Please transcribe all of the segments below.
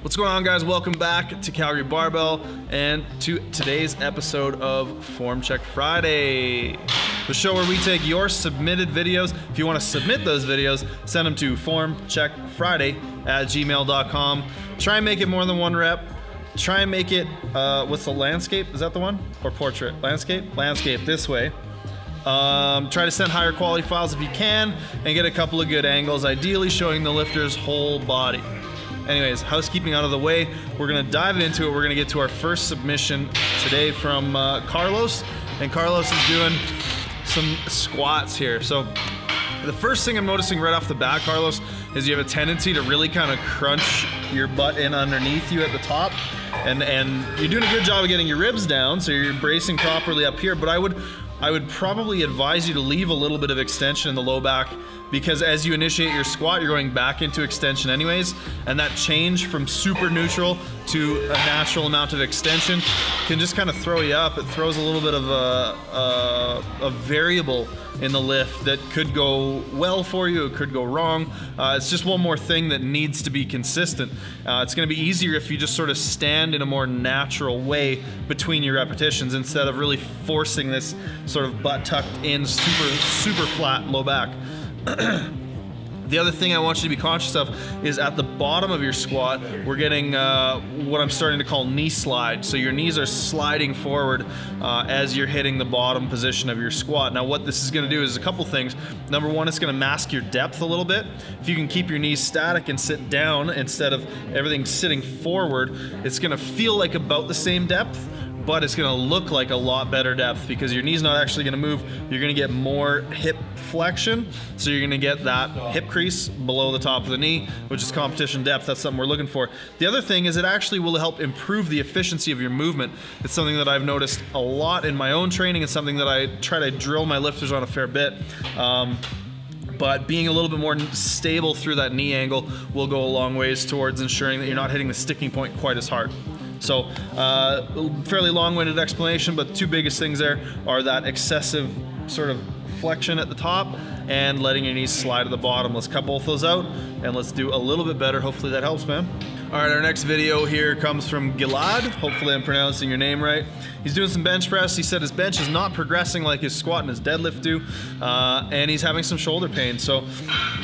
What's going on, guys? Welcome back to Calgary Barbell and to today's episode of Form Check Friday, the show where we take your submitted videos. If you want to submit those videos, send them to formcheckfriday@gmail.com. Try and make it more than one rep. Try and make it, what's the landscape? Is that the one? Or portrait? Landscape? Landscape, this way. Try to send higher quality files if you can and get a couple of good angles, ideally showing the lifter's whole body. Anyways, housekeeping out of the way, we're gonna dive into it. We're gonna get to our first submission today from Carlos, and Carlos is doing some squats here. So the first thing I'm noticing right off the bat, Carlos, is you have a tendency to really kind of crunch your butt in underneath you at the top, and you're doing a good job of getting your ribs down, so you're bracing properly up here, but I would probably advise you to leave a little bit of extension in the low back, because as you initiate your squat, you're going back into extension anyways, and that change from super neutral to a natural amount of extension can just kind of throw you up. It throws a little bit of a variable in the lift that could go well for you, it could go wrong. It's just one more thing that needs to be consistent. It's gonna be easier if you just sort of stand in a more natural way between your repetitions instead of really forcing this sort of butt tucked in, super flat low back. The other thing I want you to be conscious of is at the bottom of your squat, we're getting what I'm starting to call knee slide. So your knees are sliding forward as you're hitting the bottom position of your squat. Now what this is gonna do is a couple things. Number one, it's gonna mask your depth a little bit. If you can keep your knees static and sit down instead of everything sitting forward, it's gonna feel like about the same depth, but it's gonna look like a lot better depth because your knee's not actually gonna move. You're gonna get more hip flexion, so you're gonna get that hip crease below the top of the knee, which is competition depth. That's something we're looking for. The other thing is it actually will help improve the efficiency of your movement. It's something that I've noticed a lot in my own training. It's something that I try to drill my lifters on a fair bit. But being a little bit more stable through that knee angle will go a long ways towards ensuring that you're not hitting the sticking point quite as hard. So, fairly long-winded explanation, but the two biggest things there are that excessive sort of flexion at the top and letting your knees slide at the bottom. Let's cut both those out and let's do a little bit better. Hopefully that helps, man. All right, our next video here comes from Gilad. Hopefully I'm pronouncing your name right. He's doing some bench press. He said his bench is not progressing like his squat and his deadlift do, and he's having some shoulder pain. So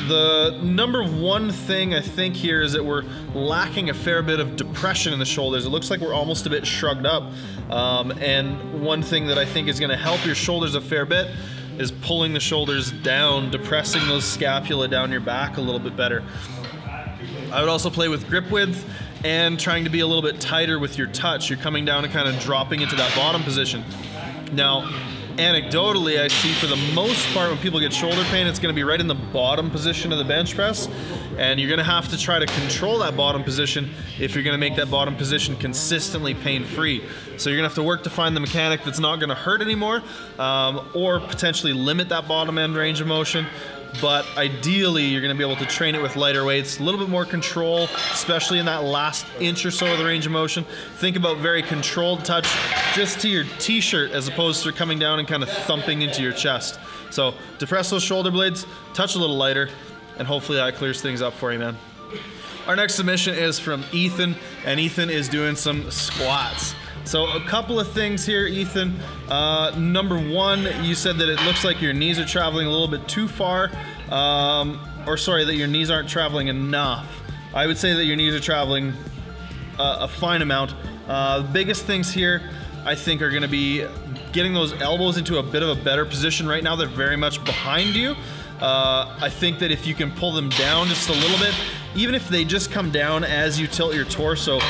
the number one thing I think here is that we're lacking a fair bit of depression in the shoulders. It looks like we're almost a bit shrugged up. And one thing that I think is gonna help your shoulders a fair bit is pulling the shoulders down, depressing those scapula down your back a little bit better. I would also play with grip width and trying to be a little bit tighter with your touch. You're coming down and kind of dropping into that bottom position. Now, anecdotally, I see for the most part when people get shoulder pain, it's gonna be right in the bottom position of the bench press, and you're gonna have to try to control that bottom position if you're gonna make that bottom position consistently pain-free. So you're gonna have to work to find the mechanic that's not gonna hurt anymore, or potentially limit that bottom end range of motion. But ideally, you're gonna be able to train it with lighter weights, a little bit more control, especially in that last inch or so of the range of motion. Think about very controlled touch just to your t-shirt as opposed to coming down and kind of thumping into your chest. So depress those shoulder blades, touch a little lighter, and hopefully that clears things up for you, man. Our next submission is from Ethan, and Ethan is doing some squats. So a couple of things here, Ethan. Number one, you said that it looks like your knees are traveling a little bit too far, or sorry, that your knees aren't traveling enough. I would say that your knees are traveling a fine amount. The biggest things here, I think, are gonna be getting those elbows into a bit of a better position. Right now, they're very much behind you. I think that if you can pull them down just a little bit, even if they just come down as you tilt your torso,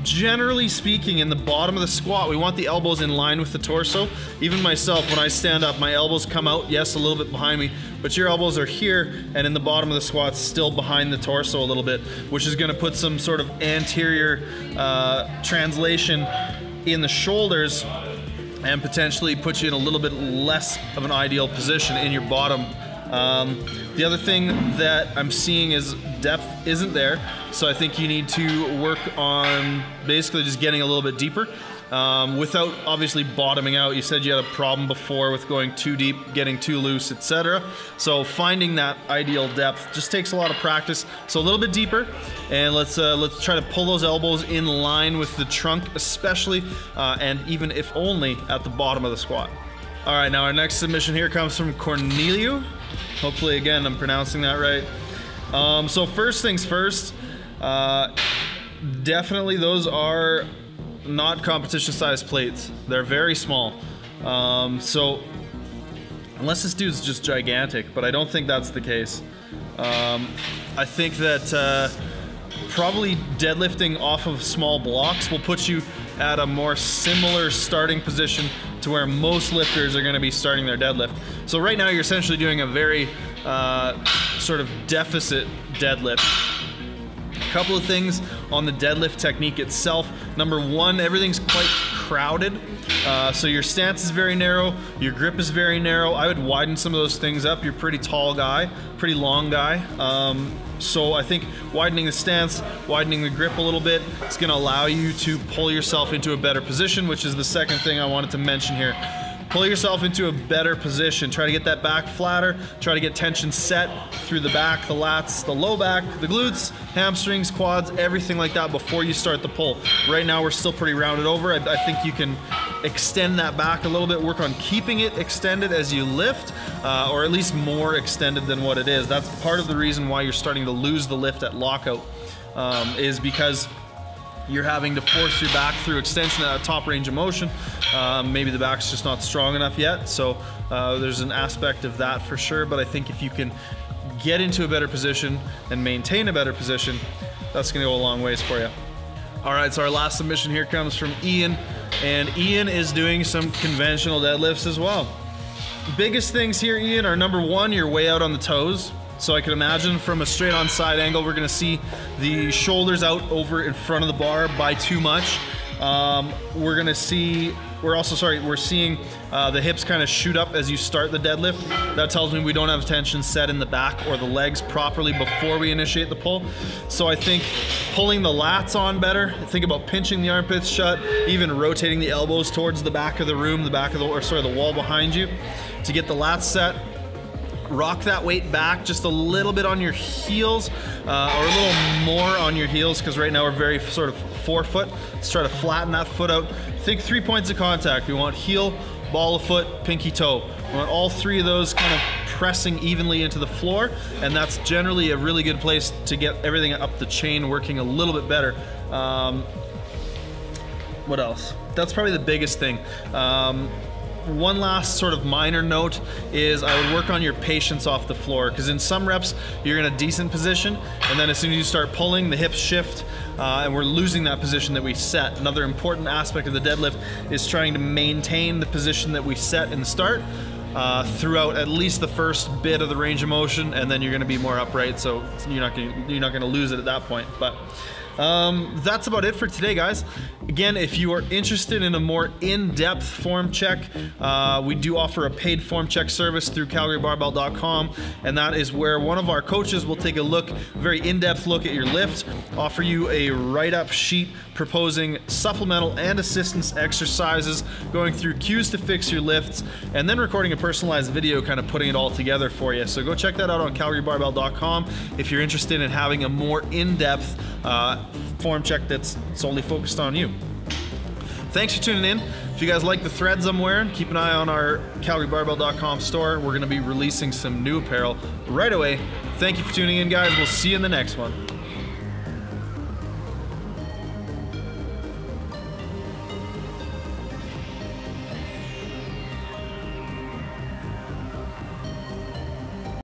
generally speaking, in the bottom of the squat, we want the elbows in line with the torso. Even myself, when I stand up, my elbows come out, yes, a little bit behind me, but your elbows are here, and in the bottom of the squat, still behind the torso a little bit, which is gonna put some sort of anterior translation in the shoulders and potentially put you in a little bit less of an ideal position in your bottom. The other thing that I'm seeing is depth isn't there, so I think you need to work on basically just getting a little bit deeper. without obviously bottoming out. You said you had a problem before with going too deep, getting too loose, etc. So finding that ideal depth just takes a lot of practice. So a little bit deeper, and let's try to pull those elbows in line with the trunk especially, and even if only at the bottom of the squat. All right, now our next submission here comes from Cornelia. Hopefully, again, I'm pronouncing that right. So first things first, definitely those are not competition size plates. They're very small. So unless this dude's just gigantic, but I don't think that's the case. I think that probably deadlifting off of small blocks will put you at a more similar starting position to where most lifters are going to be starting their deadlift. So right now you're essentially doing a very sort of deficit deadlift. A couple of things on the deadlift technique itself. Number one, everything's quite crowded. So your stance is very narrow, your grip is very narrow. I would widen some of those things up. You're a pretty tall guy, pretty long guy. So I think widening the stance, widening the grip a little bit, it's gonna allow you to pull yourself into a better position, which is the second thing I wanted to mention here. Pull yourself into a better position. Try to get that back flatter. Try to get tension set through the back, the lats, the low back, the glutes, hamstrings, quads, everything like that before you start the pull. Right now we're still pretty rounded over. I think you can extend that back a little bit, work on keeping it extended as you lift, or at least more extended than what it is. That's part of the reason why you're starting to lose the lift at lockout, is because you're having to force your back through extension at a top range of motion. Maybe the back's just not strong enough yet, so there's an aspect of that for sure, but I think if you can get into a better position and maintain a better position, that's gonna go a long ways for you. All right, so our last submission here comes from Ian, and Ian is doing some conventional deadlifts as well. Biggest things here, Ian, are number one, you're way out on the toes. So I can imagine from a straight on side angle, we're gonna see the shoulders out over in front of the bar by too much. We're seeing the hips kind of shoot up as you start the deadlift. That tells me we don't have tension set in the back or the legs properly before we initiate the pull. So I think pulling the lats on better, think about pinching the armpits shut, even rotating the elbows towards the back of the room, the wall behind you to get the lats set. Rock that weight back just a little bit on your heels, or a little more on your heels, because right now we're very sort of forefoot. Let's try to flatten that foot out. Think 3 points of contact. We want heel, ball of foot, pinky toe. We want all three of those kind of pressing evenly into the floor, and that's generally a really good place to get everything up the chain working a little bit better. What else? That's probably the biggest thing. One last sort of minor note is I would work on your patience off the floor, because in some reps you're in a decent position, and then as soon as you start pulling, the hips shift, and we're losing that position that we set. Another important aspect of the deadlift is trying to maintain the position that we set in the start throughout at least the first bit of the range of motion, and then you're going to be more upright, so you're not going to lose it at that point. But that's about it for today, guys. Again, if you are interested in a more in-depth form check, we do offer a paid form check service through calgarybarbell.com, and that is where one of our coaches will take a look, very in-depth look at your lift, offer you a write-up sheet proposing supplemental and assistance exercises, going through cues to fix your lifts, and then recording a personalized video kind of putting it all together for you. So go check that out on calgarybarbell.com if you're interested in having a more in-depth form check that's solely focused on you. Thanks for tuning in. If you guys like the threads I'm wearing, keep an eye on our calgarybarbell.com store. We're going to be releasing some new apparel right away. Thank you for tuning in, guys. We'll see you in the next one.